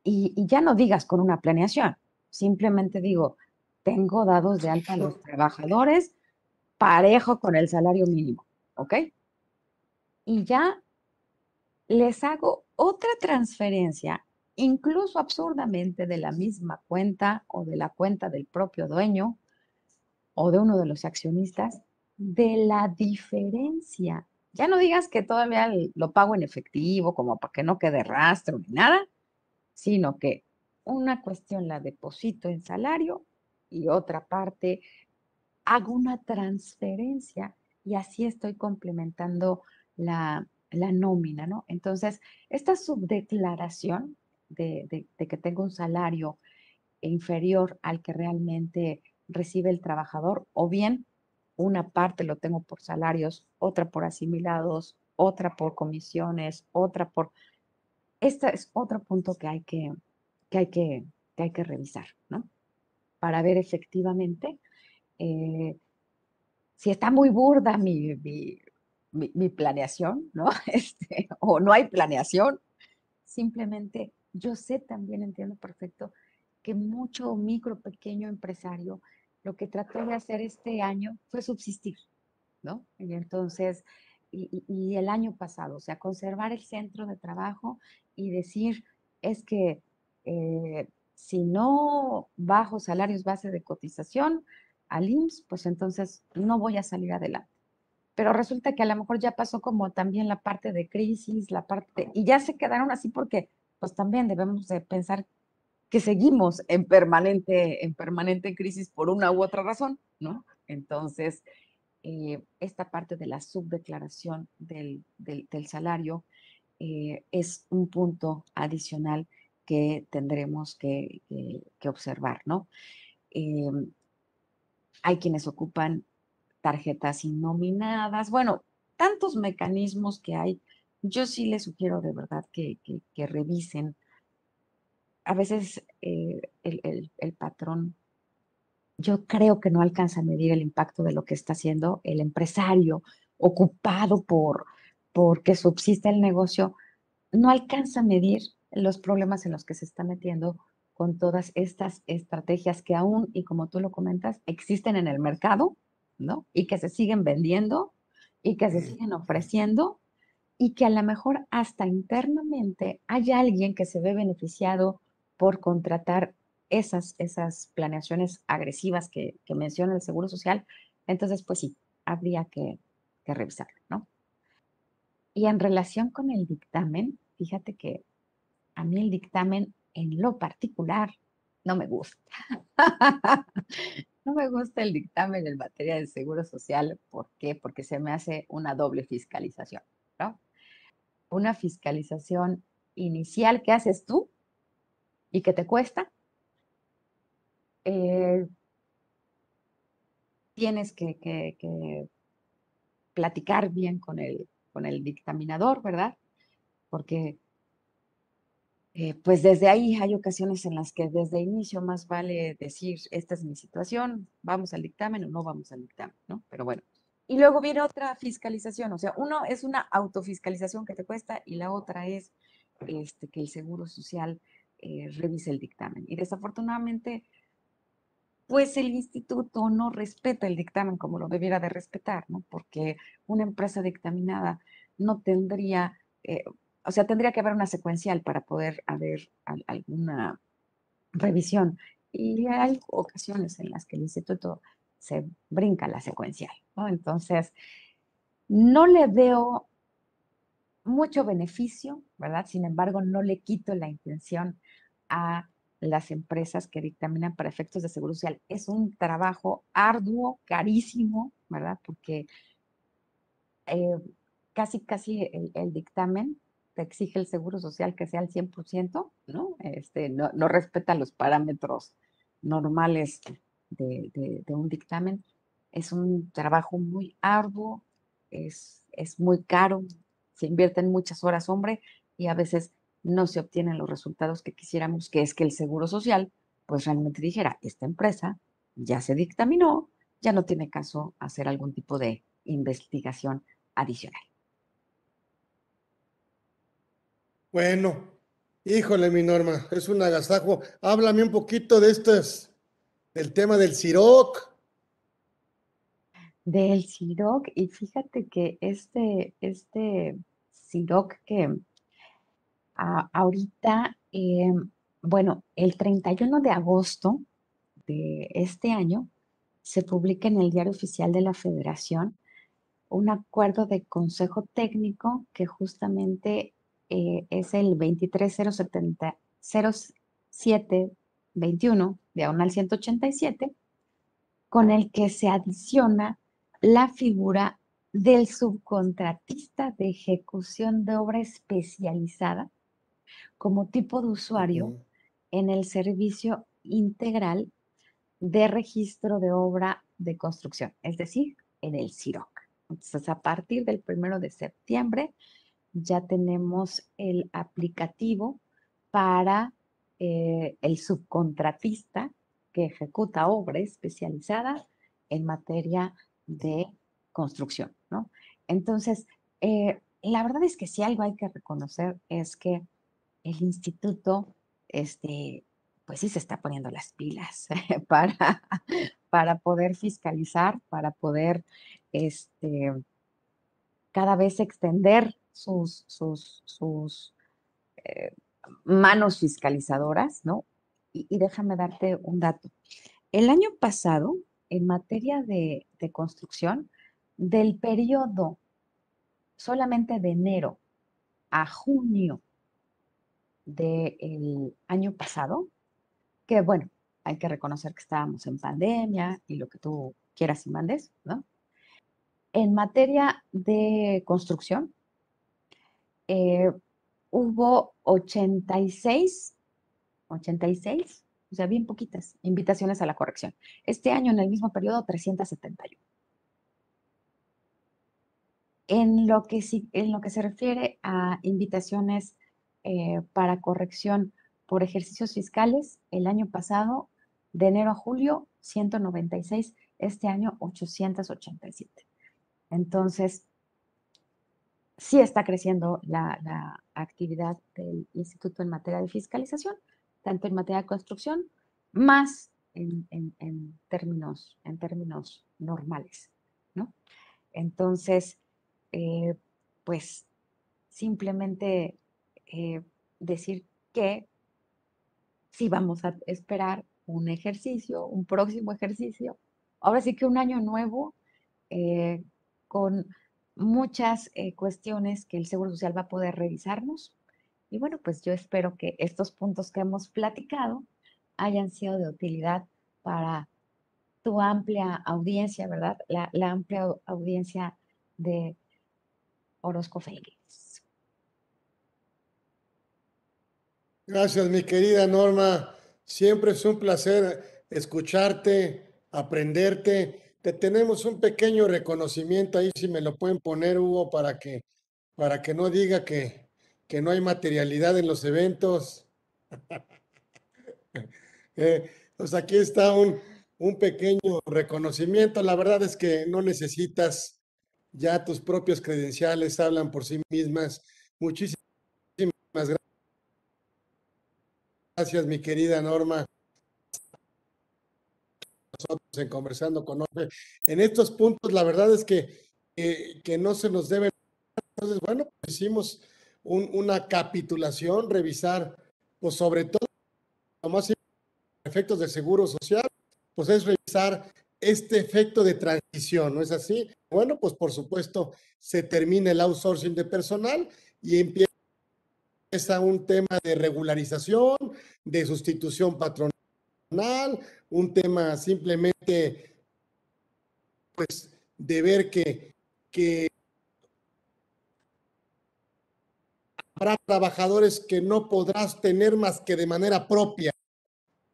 y ya no digas con una planeación, simplemente digo, tengo dados de alta a los trabajadores parejo con el salario mínimo, ¿ok? Y ya les hago otra transferencia, incluso absurdamente de la misma cuenta o de la cuenta del propio dueño o de uno de los accionistas, de la diferencia. Ya no digas que todavía lo pago en efectivo, como para que no quede rastro ni nada, sino que una cuestión la deposito en salario y otra parte hago una transferencia y así estoy complementando la nómina, ¿no? Entonces, esta subdeclaración de que tengo un salario inferior al que realmente recibe el trabajador, o bien una parte lo tengo por salarios, otra por asimilados, otra por comisiones, otra por... Este es otro punto que hay que, que hay que revisar, ¿no? Para ver efectivamente eh, si está muy burda mi planeación, ¿no? O no hay planeación, simplemente yo sé también, entiendo perfecto, que mucho micro, pequeño empresario lo que trató de hacer este año fue subsistir, ¿no? Y entonces, y el año pasado, o sea, conservar el centro de trabajo y decir, es que si no bajo salarios base de cotización al IMSS, pues entonces no voy a salir adelante. Pero resulta que a lo mejor ya pasó como también la parte de crisis, y ya se quedaron así porque pues también debemos de pensar que seguimos en permanente crisis por una u otra razón, ¿no? Entonces, esta parte de la subdeclaración del salario es un punto adicional que tendremos que observar, ¿no? Eh, Hay quienes ocupan tarjetas innominadas, bueno, tantos mecanismos que hay. Yo sí les sugiero de verdad que revisen. A veces el patrón, yo creo que no alcanza a medir el impacto de lo que está haciendo el empresario ocupado porque subsiste el negocio, no alcanza a medir los problemas en los que se está metiendo con todas estas estrategias que aún, y como tú lo comentas, existen en el mercado, ¿no? Y que se siguen vendiendo y que se siguen ofreciendo y que a lo mejor hasta internamente hay alguien que se ve beneficiado por contratar esas planeaciones agresivas que menciona el Seguro Social. Entonces, pues sí, habría que revisarlo, ¿no? Y en relación con el dictamen, fíjate que a mí el dictamen en lo particular no me gusta. No me gusta el dictamen en materia de seguro social. ¿Por qué? Porque se me hace una doble fiscalización, ¿no? Una fiscalización inicial que haces tú y que te cuesta, eh, tienes que platicar bien con el dictaminador, ¿verdad? Porque pues desde ahí hay ocasiones en las que desde inicio más vale decir, esta es mi situación, vamos al dictamen o no vamos al dictamen, ¿no? Pero bueno. Y luego viene otra fiscalización, o sea, uno es una autofiscalización que te cuesta y la otra es que el Seguro Social revise el dictamen. Y desafortunadamente, pues el instituto no respeta el dictamen como lo debiera de respetar, ¿no? Porque una empresa dictaminada no tendría, o sea, tendría que haber una secuencial para poder haber alguna revisión. Y hay ocasiones en las que el instituto se brinca la secuencial, ¿no? Entonces, no le veo mucho beneficio, ¿verdad? Sin embargo, no le quito la intención a las empresas que dictaminan para efectos de seguro social. Es un trabajo arduo, carísimo, ¿verdad? Porque eh, casi el dictamen te exige el seguro social que sea al 100%, ¿no? No respeta los parámetros normales de un dictamen. Es un trabajo muy arduo, es muy caro, se invierten muchas horas, hombre, y a veces no se obtienen los resultados que quisiéramos, que es que el seguro social, pues realmente dijera, esta empresa ya se dictaminó, ya no tiene caso hacer algún tipo de investigación adicional. Bueno, híjole, mi Norma, es un agasajo. Háblame un poquito de del tema del Siroc. Del Siroc, y fíjate que este Siroc que ahorita, bueno, el 31 de agosto de este año se publica en el Diario Oficial de la Federación un acuerdo de consejo técnico que justamente es el 230700721, diagonal 187, con el que se adiciona la figura del subcontratista de ejecución de obra especializada como tipo de usuario Ujú. en el servicio integral de registro de obra de construcción, es decir, en el CIROC. Entonces, a partir del 1 de septiembre ya tenemos el aplicativo para el subcontratista que ejecuta obra especializada en materia de construcción, ¿no? Entonces, la verdad es que si algo hay que reconocer es que el instituto, pues sí se está poniendo las pilas para, para poder fiscalizar, para poder, este, cada vez extender sus eh, manos fiscalizadoras, ¿no? Y déjame darte un dato. El año pasado, en materia de construcción, del periodo solamente de enero a junio del año pasado, que bueno, hay que reconocer que estábamos en pandemia y lo que tú quieras y mandes, ¿no? En materia de construcción, eh, hubo 86, o sea, bien poquitas invitaciones a la corrección. Este año, en el mismo periodo, 371. En lo que se refiere a invitaciones para corrección por ejercicios fiscales, el año pasado, de enero a julio, 196, este año 887. Entonces, sí está creciendo la actividad del instituto en materia de fiscalización, tanto en materia de construcción, más en términos normales, ¿no? Entonces, eh, pues simplemente eh, decir que sí vamos a esperar un ejercicio, un próximo ejercicio, ahora sí que un año nuevo, eh, con muchas cuestiones que el Seguro Social va a poder revisarnos. Y bueno, pues yo espero que estos puntos que hemos platicado hayan sido de utilidad para tu amplia audiencia, ¿verdad? La amplia audiencia de Orozco Félix. Gracias, mi querida Norma. Siempre es un placer escucharte, aprenderte. Te tenemos un pequeño reconocimiento ahí, si me lo pueden poner, Hugo, para que no diga que no hay materialidad en los eventos. Pues aquí está un pequeño reconocimiento. La verdad es que no necesitas, ya tus propios credenciales hablan por sí mismas. Muchísimas gracias, mi querida Norma. Nosotros en Conversando con Orfe. En estos puntos, la verdad es que no se nos deben. Entonces, bueno, pues hicimos una capitulación, revisar, pues sobre todo, lo más efectos de seguro social, pues es revisar este efecto de transición, ¿no es así? Bueno, pues por supuesto se termina el outsourcing de personal y empieza un tema de regularización, de sustitución patronal, un tema simplemente pues de ver que habrá trabajadores que no podrás tener más que de manera propia.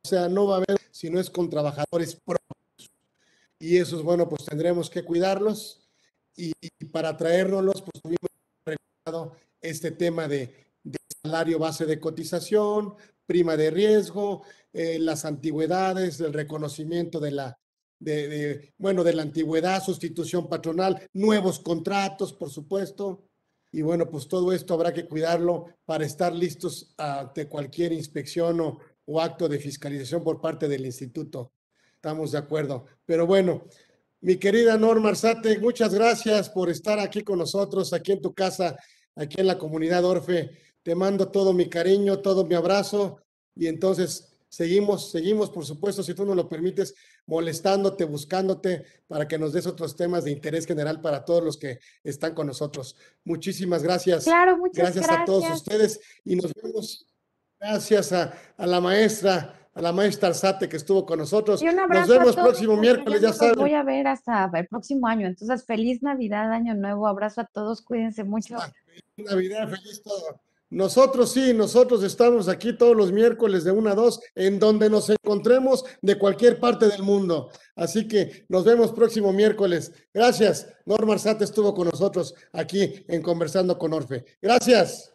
O sea, no va a haber si no es con trabajadores propios. Y esos, bueno, pues tendremos que cuidarlos y para traérnoslos, pues tuvimos revisado este tema de salario base de cotización, prima de riesgo, las antigüedades, el reconocimiento bueno, de la antigüedad, sustitución patronal, nuevos contratos, por supuesto. Y bueno, pues todo esto habrá que cuidarlo para estar listos ante cualquier inspección o acto de fiscalización por parte del instituto. Estamos de acuerdo. Pero bueno, mi querida Norma Arzate, muchas gracias por estar aquí con nosotros, aquí en tu casa, aquí en la comunidad Orfe. Te mando todo mi cariño, todo mi abrazo y entonces seguimos, por supuesto, si tú nos lo permites, molestándote, buscándote para que nos des otros temas de interés general para todos los que están con nosotros. Muchísimas gracias. Claro, muchas Gracias a todos gracias. ustedes y nos vemos. Gracias a la maestra Arzate que estuvo con nosotros. Y un Nos abrazo a vemos todos, próximo porque ya miércoles, ya no los saben. voy a ver hasta el próximo año. Entonces, feliz Navidad, Año Nuevo, abrazo a todos, cuídense mucho. Feliz Navidad, feliz todo. Nosotros sí, nosotros estamos aquí todos los miércoles de 1 a 2, en donde nos encontremos de cualquier parte del mundo. Así que nos vemos próximo miércoles. Gracias. Norma Arzate estuvo con nosotros aquí en Conversando con Orfe. Gracias.